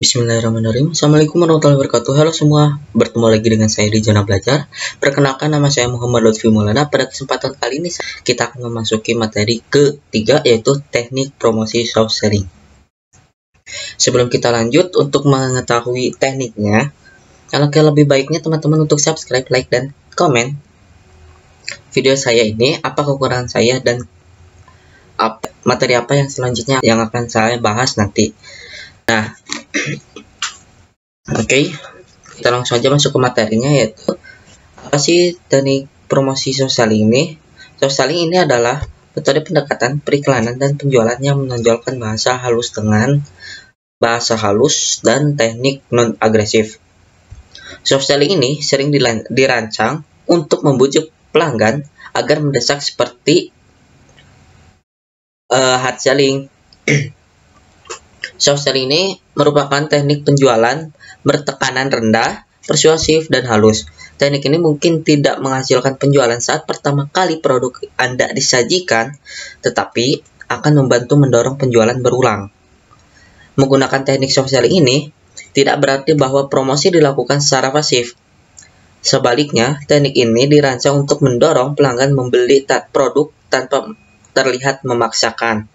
Bismillahirrahmanirrahim. Assalamualaikum warahmatullahi wabarakatuh. Halo semua, bertemu lagi dengan saya di Zona Belajar. Perkenalkan, nama saya Muhammad Lutfi Maulana. Pada kesempatan kali ini kita akan memasuki materi ketiga, yaitu teknik promosi soft selling. Sebelum kita lanjut, untuk mengetahui tekniknya, alangkah lebih baiknya teman-teman untuk subscribe, like, dan komen video saya ini, apa kekurangan saya dan materi apa yang selanjutnya yang akan saya bahas nanti. Nah, oke, kita langsung aja masuk ke materinya, yaitu apa sih teknik promosi soft selling ini? Soft selling ini adalah metode pendekatan periklanan dan penjualan yang menonjolkan bahasa halus dan teknik non agresif. Soft selling ini sering dirancang untuk membujuk pelanggan agar mendesak seperti hard selling. Soft selling ini merupakan teknik penjualan bertekanan rendah, persuasif, dan halus. Teknik ini mungkin tidak menghasilkan penjualan saat pertama kali produk Anda disajikan, tetapi akan membantu mendorong penjualan berulang. Menggunakan teknik soft selling ini tidak berarti bahwa promosi dilakukan secara pasif. Sebaliknya, teknik ini dirancang untuk mendorong pelanggan membeli produk tanpa terlihat memaksakan.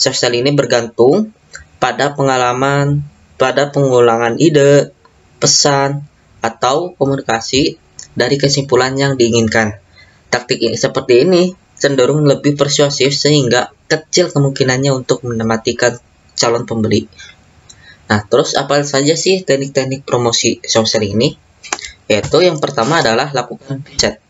Soft selling ini bergantung pada pengalaman, pada pengulangan ide, pesan, atau komunikasi dari kesimpulan yang diinginkan. Taktik seperti ini cenderung lebih persuasif sehingga kecil kemungkinannya untuk mematikan calon pembeli. Nah, terus apa saja sih teknik-teknik promosi soft selling ini? Yaitu yang pertama adalah lakukan riset.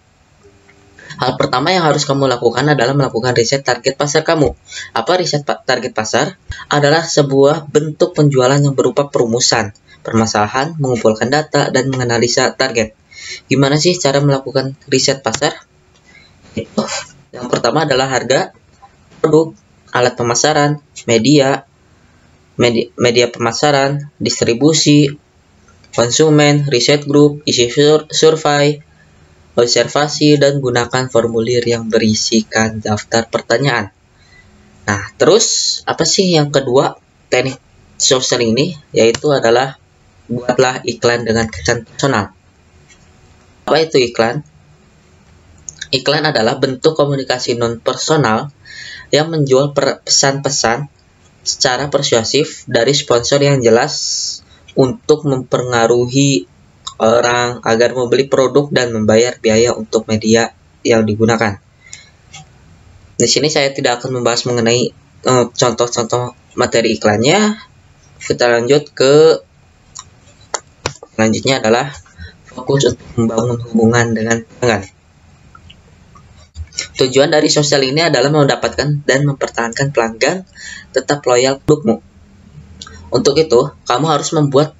Hal pertama yang harus kamu lakukan adalah melakukan riset target pasar kamu. Apa riset target pasar? Adalah sebuah bentuk penjualan yang berupa perumusan, permasalahan, mengumpulkan data, dan menganalisa target. Gimana sih cara melakukan riset pasar? Yang pertama adalah harga produk, alat pemasaran, media pemasaran, distribusi, konsumen, riset grup, isi survei, observasi, dan gunakan formulir yang berisikan daftar pertanyaan. Nah, terus apa sih yang kedua teknik soft selling ini? Yaitu adalah buatlah iklan dengan kesan personal. Apa itu iklan? Iklan adalah bentuk komunikasi non-personal yang menjual pesan-pesan secara persuasif dari sponsor yang jelas untuk mempengaruhi orang agar membeli produk dan membayar biaya untuk media yang digunakan. Di sini saya tidak akan membahas mengenai contoh-contoh materi iklannya. Kita lanjut ke selanjutnya adalah fokus untuk membangun hubungan dengan pelanggan. Tujuan dari sosial ini adalah mendapatkan dan mempertahankan pelanggan tetap loyal produkmu. Untuk itu, kamu harus membuat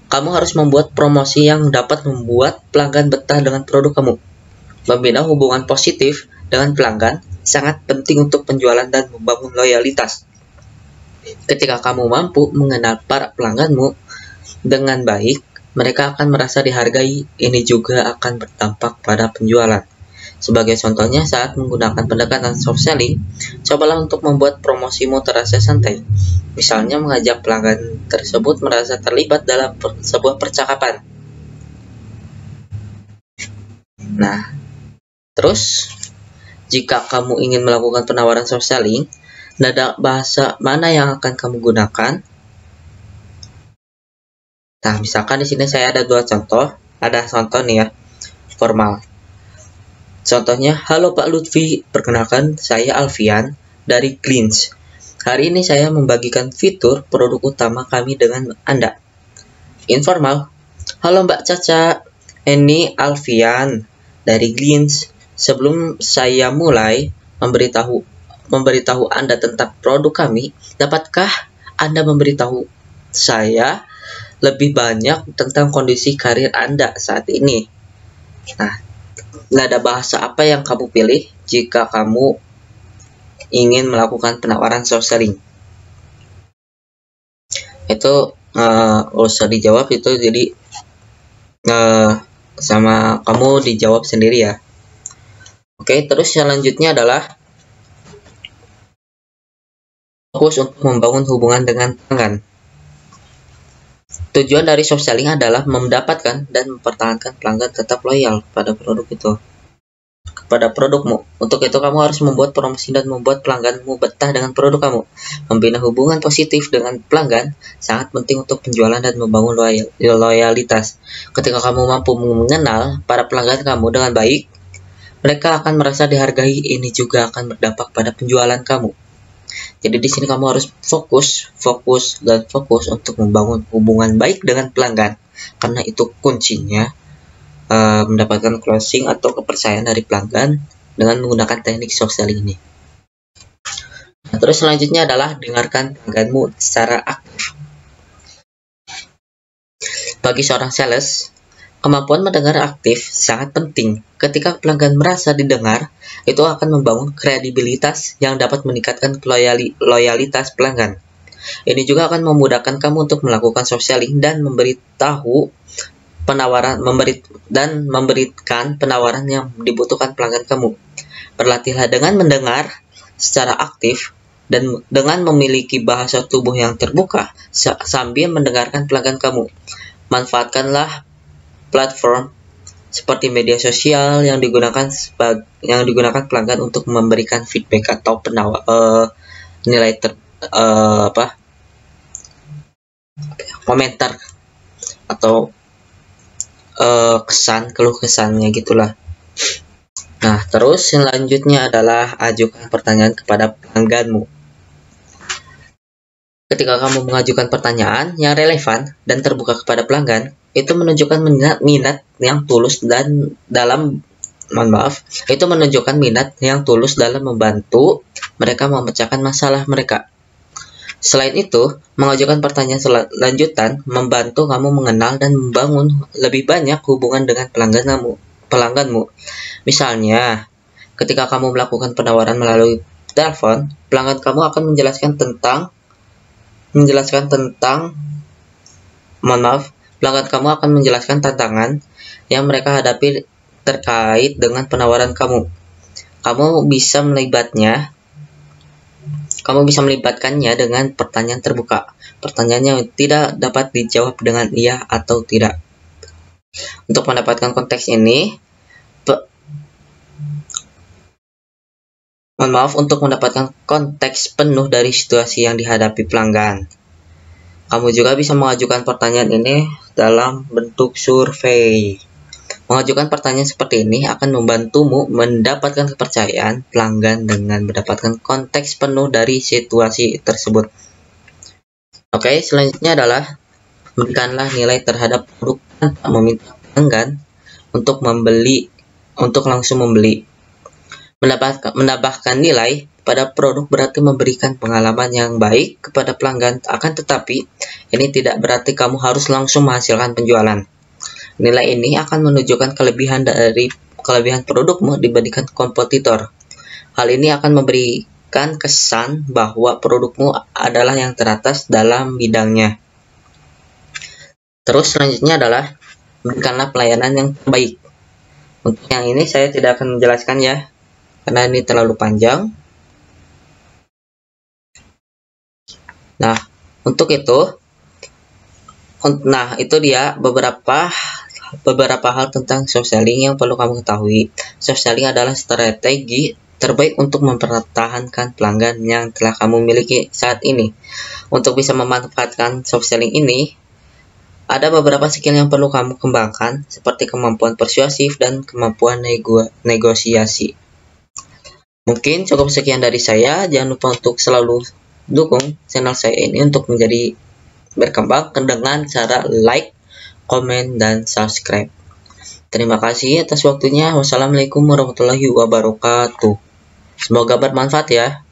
kamu harus membuat promosi yang dapat membuat pelanggan betah dengan produk kamu. Membina hubungan positif dengan pelanggan sangat penting untuk penjualan dan membangun loyalitas. Ketika kamu mampu mengenal para pelangganmu dengan baik, mereka akan merasa dihargai. Ini juga akan berdampak pada penjualan. Sebagai contohnya, saat menggunakan pendekatan soft selling, cobalah untuk membuat promosimu terasa santai. Misalnya, mengajak pelanggan tersebut merasa terlibat dalam sebuah percakapan. Nah, terus, jika kamu ingin melakukan penawaran soft selling, nada bahasa mana yang akan kamu gunakan? Nah, misalkan di sini saya ada dua contoh. Ada contoh nih ya, formal. Contohnya, halo Pak Lutfi, perkenalkan saya Alfian dari Glints. Hari ini saya membagikan fitur produk utama kami dengan Anda. Informal, halo Mbak Caca, ini Alfian dari Glints. Sebelum saya mulai memberitahu Anda tentang produk kami, dapatkah Anda memberitahu saya lebih banyak tentang kondisi karir Anda saat ini? Nah, nada bahasa apa yang kamu pilih jika kamu ingin melakukan penawaran soft selling? Itu usah dijawab, itu jadi sama kamu dijawab sendiri ya. Oke, terus selanjutnya adalah fokus untuk membangun hubungan dengan pelanggan. Tujuan dari soft selling adalah mendapatkan dan mempertahankan pelanggan tetap loyal pada produk itu, kepada produkmu. Untuk itu kamu harus membuat promosi dan membuat pelangganmu betah dengan produk kamu. Membina hubungan positif dengan pelanggan sangat penting untuk penjualan dan membangun loyalitas. Ketika kamu mampu mengenal para pelanggan kamu dengan baik, mereka akan merasa dihargai. Ini juga akan berdampak pada penjualan kamu. Jadi di sini kamu harus fokus untuk membangun hubungan baik dengan pelanggan, karena itu kuncinya mendapatkan closing atau kepercayaan dari pelanggan dengan menggunakan teknik soft selling ini. Nah, terus selanjutnya adalah dengarkan pelangganmu secara aktif. Bagi seorang sales, kemampuan mendengar aktif sangat penting. Ketika pelanggan merasa didengar, itu akan membangun kredibilitas yang dapat meningkatkan loyalitas pelanggan. Ini juga akan memudahkan kamu untuk melakukan soft selling dan memberikan penawaran yang dibutuhkan pelanggan kamu. Berlatihlah dengan mendengar secara aktif dan dengan memiliki bahasa tubuh yang terbuka sambil mendengarkan pelanggan kamu. Manfaatkanlah platform seperti media sosial yang digunakan pelanggan untuk memberikan feedback atau komentar atau keluh kesannya gitulah. Nah, terus selanjutnya adalah ajukan pertanyaan kepada pelangganmu. Ketika kamu mengajukan pertanyaan yang relevan dan terbuka kepada pelanggan, itu menunjukkan minat yang tulus dalam membantu mereka memecahkan masalah mereka. Selain itu, mengajukan pertanyaan lanjutan membantu kamu mengenal dan membangun lebih banyak hubungan dengan pelangganmu. Misalnya, ketika kamu melakukan penawaran melalui telepon, pelanggan kamu akan menjelaskan tentang tantangan yang mereka hadapi terkait dengan penawaran kamu. Kamu bisa melibatkannya dengan pertanyaan terbuka. Pertanyaan yang tidak dapat dijawab dengan iya atau tidak. Untuk mendapatkan konteks ini, untuk mendapatkan konteks penuh dari situasi yang dihadapi pelanggan, kamu juga bisa mengajukan pertanyaan ini dalam bentuk survei. Mengajukan pertanyaan seperti ini akan membantumu mendapatkan kepercayaan pelanggan dengan mendapatkan konteks penuh dari situasi tersebut. Oke, selanjutnya adalah berikanlah nilai terhadap produk tanpa meminta pelanggan untuk langsung membeli. Menambahkan nilai pada produk berarti memberikan pengalaman yang baik kepada pelanggan, akan tetapi ini tidak berarti kamu harus langsung menghasilkan penjualan. Nilai ini akan menunjukkan kelebihan produkmu dibandingkan kompetitor. Hal ini akan memberikan kesan bahwa produkmu adalah yang teratas dalam bidangnya. Terus selanjutnya adalah berikanlah pelayanan yang terbaik. Untuk yang ini saya tidak akan menjelaskan ya, karena ini terlalu panjang. Nah, untuk itu, itu dia beberapa hal tentang soft selling yang perlu kamu ketahui. Soft selling adalah strategi terbaik untuk mempertahankan pelanggan yang telah kamu miliki saat ini. Untuk bisa memanfaatkan soft selling ini, ada beberapa skill yang perlu kamu kembangkan, seperti kemampuan persuasif dan kemampuan negosiasi. Mungkin cukup sekian dari saya. Jangan lupa untuk selalu dukung channel saya ini untuk menjadi berkembang dengan cara like, komen, dan subscribe. Terima kasih atas waktunya. Wassalamualaikum warahmatullahi wabarakatuh. Semoga bermanfaat ya.